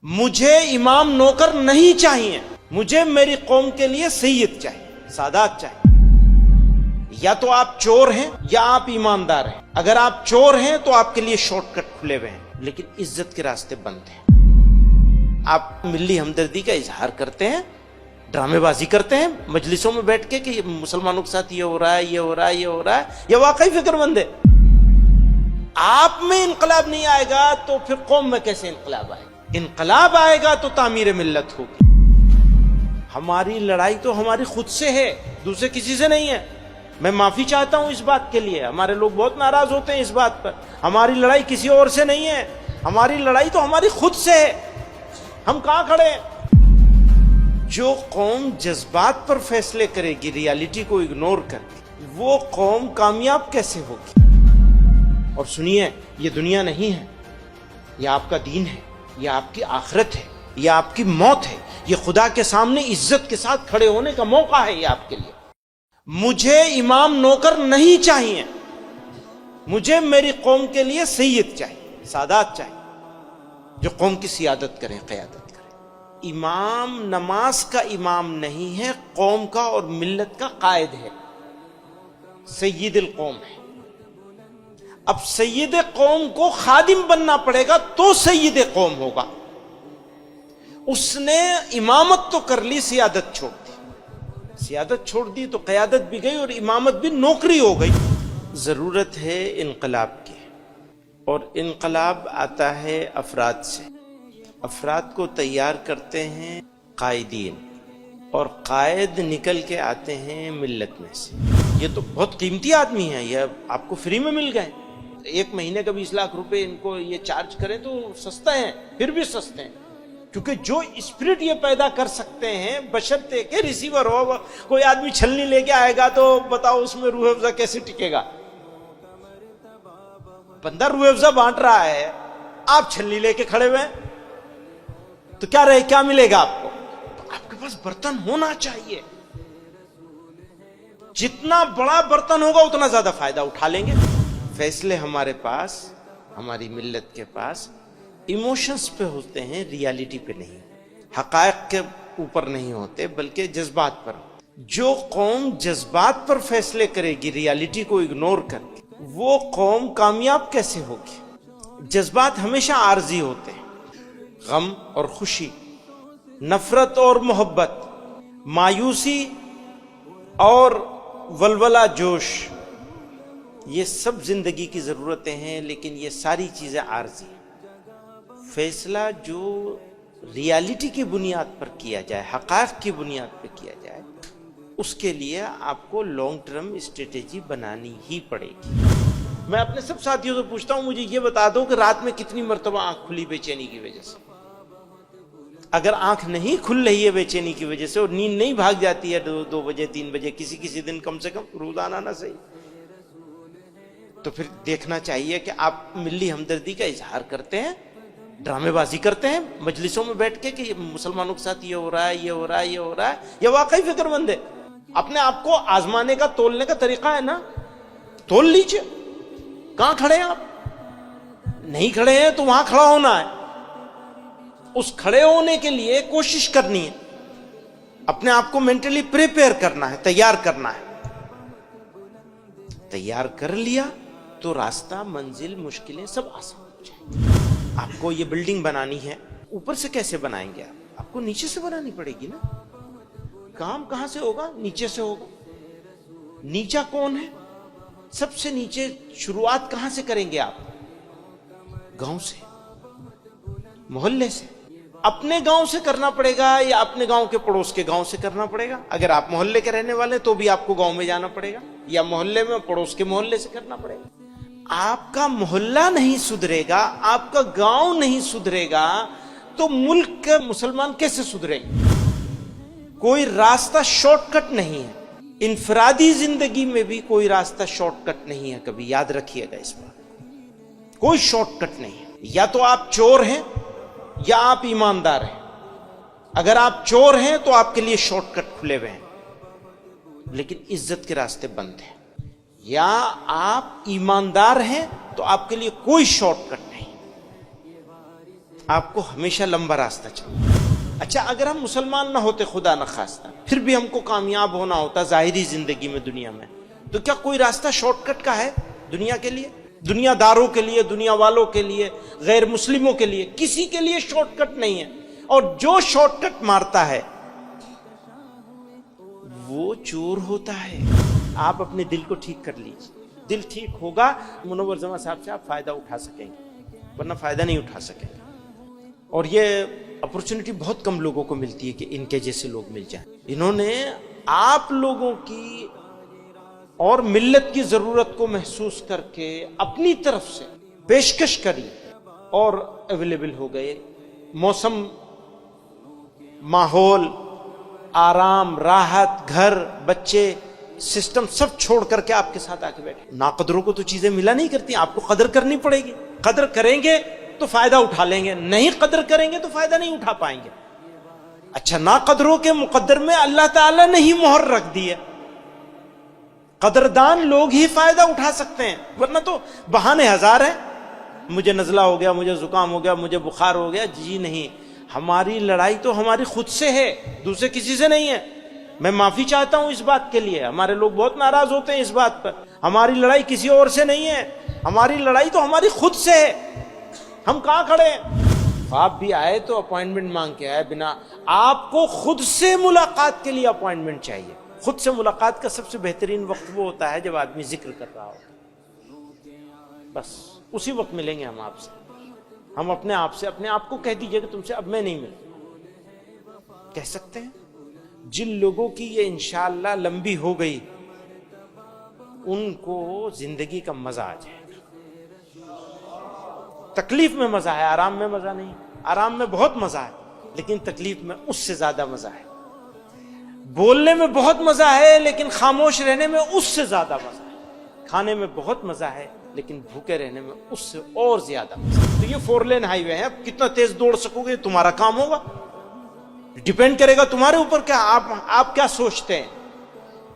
مجھے امام نوکر نہیں چاہیے، مجھے میری قوم کے لیے سید چاہیے، سادات چاہیے۔ یا تو آپ چور ہیں یا آپ ایماندار ہیں۔ اگر آپ چور ہیں تو آپ کے لیے شارٹ کٹ کھلے ہوئے ہیں، لیکن عزت کے راستے بند ہیں۔ آپ ملی ہمدردی کا اظہار کرتے ہیں، ڈرامے بازی کرتے ہیں مجلسوں میں بیٹھ کے کہ مسلمانوں کے ساتھ یہ ہو رہا ہے، یہ ہو رہا ہے، یہ ہو رہا ہے، یہ واقعی فکر مند ہے۔ آپ میں انقلاب نہیں آئے گا تو پھر قوم میں کیسے انقلاب آئے گا؟ انقلاب آئے گا تو تعمیر ملت ہوگی۔ ہماری لڑائی تو ہماری خود سے ہے، دوسرے کسی سے نہیں ہے۔ میں معافی چاہتا ہوں اس بات کے لیے، ہمارے لوگ بہت ناراض ہوتے ہیں اس بات پر۔ ہماری لڑائی کسی اور سے نہیں ہے، ہماری لڑائی تو ہماری خود سے ہے۔ ہم کہاں کھڑے ہیں؟ جو قوم جذبات پر فیصلے کرے گی ریالٹی کو اگنور کر کے، وہ قوم کامیاب کیسے ہوگی؟ اور سنیے، یہ دنیا نہیں ہے، یہ آپ کا دین ہے، یہ آپ کی آخرت ہے، یہ آپ کی موت ہے، یہ خدا کے سامنے عزت کے ساتھ کھڑے ہونے کا موقع ہے یہ آپ کے لیے۔ مجھے امام نوکر نہیں چاہیے، مجھے میری قوم کے لیے سید چاہیے، سادات چاہیے، جو قوم کی سیادت کریں، قیادت کریں۔ امام نماز کا امام نہیں ہے، قوم کا اور ملت کا قائد ہے، سید القوم ہے۔ اب سید قوم کو خادم بننا پڑے گا تو سید قوم ہوگا۔ اس نے امامت تو کر لی، سیادت چھوڑ دی۔ سیادت چھوڑ دی تو قیادت بھی گئی اور امامت بھی نوکری ہو گئی۔ ضرورت ہے انقلاب کی، اور انقلاب آتا ہے افراد سے۔ افراد کو تیار کرتے ہیں قائدین، اور قائد نکل کے آتے ہیں ملت میں سے۔ یہ تو بہت قیمتی آدمی ہیں، یہ آپ کو فری میں مل گئے۔ 1 مہینے کا 20 لاکھ روپے ان کو یہ چارج کریں تو سستا ہیں، پھر بھی سستے ہیں، کیونکہ جو اسپرٹ یہ پیدا کر سکتے ہیں بشرطے کہ ریسیور ہو۔ کوئی آدمی چھلنی لے کے آئے گا تو بتاؤ اس میں روح افزا کیسے ٹکے گا؟ بندہ روح افزا بانٹ رہا ہے، آپ چھلنی لے کے کھڑے ہوئے ہیں، تو کیا ملے گا آپ کو؟ آپ کے پاس برتن ہونا چاہیے۔ جتنا بڑا برتن ہوگا اتنا زیادہ فائدہ اٹھا لیں گے۔ فیصلے ہمارے پاس، ہماری ملت کے پاس ایموشنز پہ ہوتے ہیں، ریالٹی پہ نہیں، حقائق کے اوپر نہیں ہوتے، بلکہ جذبات پر۔ جو قوم جذبات پر فیصلے کرے گی ریالٹی کو اگنور کر کے، وہ قوم کامیاب کیسے ہوگی؟ جذبات ہمیشہ عارضی ہوتے ہیں، غم اور خوشی، نفرت اور محبت، مایوسی اور ولولہ جوش، یہ سب زندگی کی ضرورتیں ہیں، لیکن یہ ساری چیزیں عارضی ہیں۔ فیصلہ جو ریالٹی کی بنیاد پر کیا جائے، حقائق کی بنیاد پر کیا جائے، اس کے لیے آپ کو لانگ ٹرم اسٹریٹجی بنانی ہی پڑے گی۔ میں اپنے سب ساتھیوں سے پوچھتا ہوں، مجھے یہ بتا دو کہ رات میں کتنی مرتبہ آنکھ کھلی بے چینی کی وجہ سے؟ اگر آنکھ نہیں کھل رہی ہے بے چینی کی وجہ سے، اور نیند نہیں بھاگ جاتی ہے 2 بجے 3 بجے، کسی دن کم سے کم، روزانہ نہ صحیح، تو پھر دیکھنا چاہیے کہ آپ ملی ہمدردی کا اظہار کرتے ہیں، ڈرامے بازی کرتے ہیں مجلسوں میں بیٹھ کے کہ مسلمانوں کے ساتھ یہ ہو رہا ہے، یہ ہو رہا ہے، یہ ہو رہا ہے، یہ واقعی فکر مند ہے۔ اپنے آپ کو آزمانے کا، تولنے کا طریقہ ہے نا، تول لیجئے۔ کہاں کھڑے ہیں آپ؟ نہیں کھڑے ہیں تو وہاں کھڑا ہونا ہے۔ اس کھڑے ہونے کے لیے کوشش کرنی ہے، اپنے آپ کو مینٹلی پریپیئر کرنا ہے، تیار کرنا ہے۔ تیار کر لیا تو راستہ، منزل، مشکلیں سب آسان ہو جائیں۔ آپ کو یہ بلڈنگ بنانی ہے، اوپر سے کیسے بنائیں گے آپ کو نیچے سے بنانی پڑے گی نا۔ کام کہاں سے ہوگا؟ نیچے سے ہوگا۔ نیچا کون ہے؟ سب سے نیچے شروعات کہاں سے کریں گے آپ؟ گاؤں سے، محلے سے۔ اپنے گاؤں سے کرنا پڑے گا یا اپنے گاؤں کے پڑوس کے گاؤں سے کرنا پڑے گا؟ اگر آپ محلے کے رہنے والے تو بھی آپ کو گاؤں میں جانا پڑے گا، یا محلے میں پڑوس کے محلے سے کرنا پڑے گا۔ آپ کا محلہ نہیں سدھرے گا، آپ کا گاؤں نہیں سدھرے گا، تو ملک کے مسلمان کیسے سدھریں گے؟ کوئی راستہ شارٹ کٹ نہیں ہے۔ انفرادی زندگی میں بھی کوئی راستہ شارٹ کٹ نہیں ہے، کبھی یاد رکھیے گا اس بات۔ کوئی شارٹ کٹ نہیں ہے۔ یا تو آپ چور ہیں یا آپ ایماندار ہیں۔ اگر آپ چور ہیں تو آپ کے لیے شارٹ کٹ کھلے ہوئے ہیں، لیکن عزت کے راستے بند ہیں۔ یا آپ ایماندار ہیں تو آپ کے لیے کوئی شارٹ کٹ نہیں۔ آپ کو ہمیشہ لمبا راستہ چاہیے. اچھا اگر ہم مسلمان نہ ہوتے خدا نخواستہ, پھر بھی ہم کو کامیاب ہونا ہوتا ظاہری زندگی میں دنیا میں, تو کیا کوئی راستہ شارٹ کٹ کا ہے دنیا کے لیے؟ دنیا داروں کے لیے, دنیا والوں کے لیے, غیر مسلموں کے لیے, کسی کے لیے شارٹ کٹ نہیں ہے. اور جو شارٹ کٹ مارتا ہے وہ چور ہوتا ہے. آپ اپنے دل کو ٹھیک کر لیجیے, دل ٹھیک ہوگا منور زمان صاحب سے آپ فائدہ اٹھا سکیں گے, ورنہ فائدہ نہیں اٹھا سکیں گے. اور یہ اپرچونٹی بہت کم لوگوں کو ملتی ہے کہ ان کے جیسے لوگ مل جائیں. انہوں نے آپ لوگوں کی اور ملت کی ضرورت کو محسوس کر کے اپنی طرف سے پیشکش کری اور اویلیبل ہو گئے. موسم, ماحول, آرام, راحت, گھر, بچے, سسٹم سب چھوڑ کر کے آپ کے ساتھ آ کے بیٹھے. ناقدروں کو تو چیزیں ملا نہیں کرتی, آپ کو قدر کرنی پڑے گی. قدر کریں گے تو فائدہ اٹھا لیں گے, نہیں قدر کریں گے تو فائدہ نہیں اٹھا پائیں گے. اچھا ناقدروں کے مقدر میں اللہ تعالیٰ نے ہی مہر رکھ دی ہے, قدردان لوگ ہی فائدہ اٹھا سکتے ہیں, ورنہ تو بہانے ہزار ہیں. مجھے نزلہ ہو گیا, مجھے زکام ہو گیا, مجھے بخار ہو گیا. جی نہیں, ہماری لڑائی تو ہماری خود سے ہے, دوسرے کسی سے نہیں ہے. میں معافی چاہتا ہوں اس بات کے لیے, ہمارے لوگ بہت ناراض ہوتے ہیں اس بات پر. ہماری لڑائی کسی اور سے نہیں ہے, ہماری لڑائی تو ہماری خود سے ہے. ہم کہاں کھڑے ہیں؟ آپ بھی آئے تو اپوائنٹمنٹ مانگ کے آئے بنا, آپ کو خود سے ملاقات کے لیے اپوائنٹمنٹ چاہیے. خود سے ملاقات کا سب سے بہترین وقت وہ ہوتا ہے جب آدمی ذکر کر رہا ہو. بس اسی وقت ملیں گے ہم آپ سے. ہم اپنے آپ کو کہہ دیجئے کہ تم سے اب میں نہیں ملوں. کہہ سکتے ہیں. جن لوگوں کی یہ انشاءاللہ لمبی ہو گئی ان کو زندگی کا مزہ آ جائے گا. تکلیف میں مزہ ہے, آرام میں مزہ نہیں. آرام میں بہت مزہ ہے, لیکن تکلیف میں اس سے زیادہ مزہ ہے. بولنے میں بہت مزہ ہے, لیکن خاموش رہنے میں اس سے زیادہ مزہ ہے. کھانے میں بہت مزہ ہے, لیکن بھوکے رہنے میں اس سے اور زیادہ مزہ ہے. تو یہ 4 لین ہائی وے ہے, اب کتنا تیز دوڑ سکو گے تمہارا کام ہوگا, ڈیپینڈ کرے گا تمہارے اوپر. کیا آپ کیا سوچتے ہیں,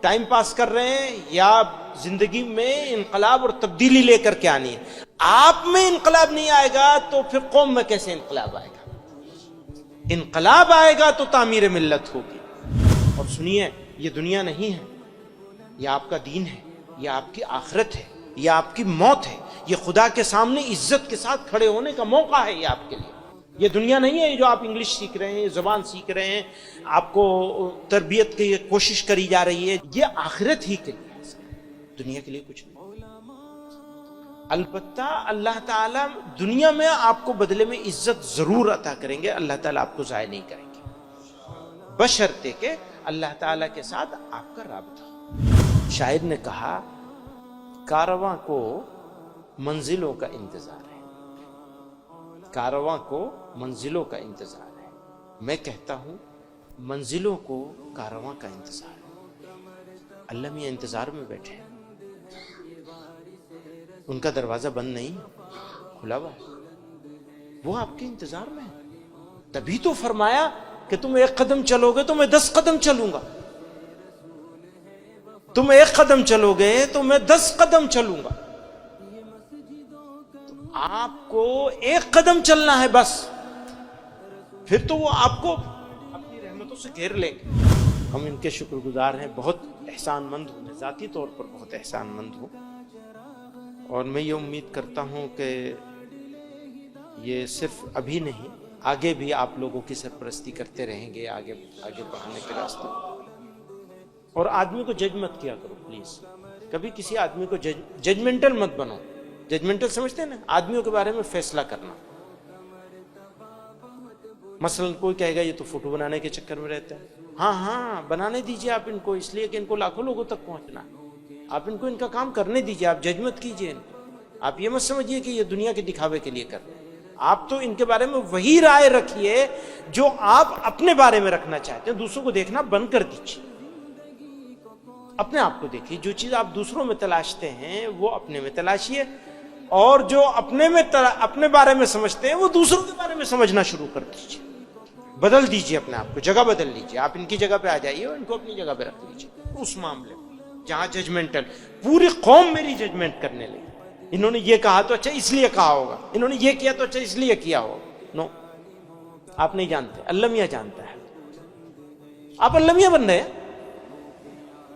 ٹائم پاس کر رہے ہیں یا زندگی میں انقلاب اور تبدیلی لے کر کے آنی ہے؟ آپ میں انقلاب نہیں آئے گا تو پھر قوم میں کیسے انقلاب آئے گا؟ انقلاب آئے گا تو تعمیر ملت ہوگی. اور سنیے, یہ دنیا نہیں ہے, یہ آپ کا دین ہے, یہ آپ کی آخرت ہے, یہ آپ کی موت ہے. یہ خدا کے سامنے عزت کے ساتھ کھڑے ہونے کا موقع ہے یہ آپ کے لیے. یہ دنیا نہیں ہے جو آپ انگلش سیکھ رہے ہیں, زبان سیکھ رہے ہیں, آپ کو تربیت کی کوشش کری جا رہی ہے. یہ آخرت ہی کے لیے, دنیا کے لیے کچھ نہیں. البتہ اللہ تعالیٰ دنیا میں آپ کو بدلے میں عزت ضرور عطا کریں گے. اللہ تعالیٰ آپ کو ضائع نہیں کریں گے, بشرطے کہ اللہ تعالیٰ کے ساتھ آپ کا رابطہ. شاعر نے کہا, کارواں کو منزلوں کا انتظار ہے, کارواں کو منزلوں کا انتظار ہے. میں کہتا ہوں منزلوں کو کارواں کا انتظار ہے. اللہ میاں انتظار میں بیٹھے ہیں, ان کا دروازہ بند نہیں, کھلا ہوا ہے, وہ آپ کے انتظار میں ہے. تبھی تو فرمایا کہ تم 1 قدم چلو گے تو میں 10 قدم چلوں گا, تم 1 قدم چلو گے تو میں 10 قدم چلوں گا. آپ کو 1 قدم چلنا ہے بس, پھر تو وہ آپ کو اپنی رحمتوں سے گھیر لیں گے. ہم ان کے شکر گزار ہیں, بہت احسان مند ہوں, میں ذاتی طور پر بہت احسان مند ہوں. اور میں یہ امید کرتا ہوں کہ یہ صرف ابھی نہیں, آگے بھی آپ لوگوں کی سرپرستی کرتے رہیں گے, آگے بڑھانے کے راستے. اور آدمی کو جج مت کیا کرو پلیز, کبھی کسی آدمی کو ججمنٹل مت بنو. ججمنٹل سمجھتے ہیں نا, آدمیوں کے بارے میں فیصلہ کرنا. مثلا کوئی کہے گا یہ تو فوٹو بنانے کے چکر میں رہتا ہے. ہاں بنانے دیجئے آپ ان کو, اس لیے کہ ان کو لاکھوں لوگوں تک پہنچنا. آپ ان کو ان کا کام کرنے دیجئے, آپ جج مت کیجئے ان کو. آپ یہ مت سمجھیے کہ یہ دنیا کے دکھاوے کے لیے کر رہے ہیں. آپ تو ان کے بارے میں وہی رائے رکھیے جو آپ اپنے بارے میں رکھنا چاہتے ہیں. دوسروں کو دیکھنا بند کر دیجئے, اپنے آپ کو دیکھیے. جو چیز آپ دوسروں میں تلاشتے ہیں وہ اپنے میں تلاشیے, اور جو اپنے بارے میں سمجھتے ہیں وہ دوسروں کے بارے میں سمجھنا شروع کر دیجئے. بدل دیجئے اپنے آپ کو, جگہ بدل لیجئے. آپ ان کی جگہ پہ آ جائیے اور ان کو اپنی جگہ پہ رکھ لیجئے. اس معاملے میں جہاں ججمنٹل, پوری قوم میری ججمنٹ کرنے لگی. انہوں نے یہ کہا تو اچھا اس لیے کہا ہوگا, انہوں نے یہ کیا تو اچھا اس لیے کیا ہوگا. نو, آپ نہیں جانتے، اللہ میاں جانتا ہے. آپ اللہ میاں بن رہے ہیں؟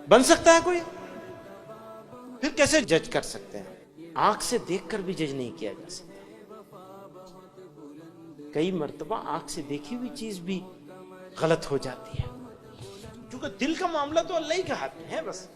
بن سکتا ہے کوئی؟ پھر کیسے جج کر سکتے ہیں؟ آنکھ سے دیکھ کر بھی جج نہیں کیا جا سکتا. کئی مرتبہ آنکھ سے دیکھی ہوئی چیز بھی غلط ہو جاتی ہے، کیونکہ دل کا معاملہ تو اللہ ہی کے ہاتھ میں ہے. بس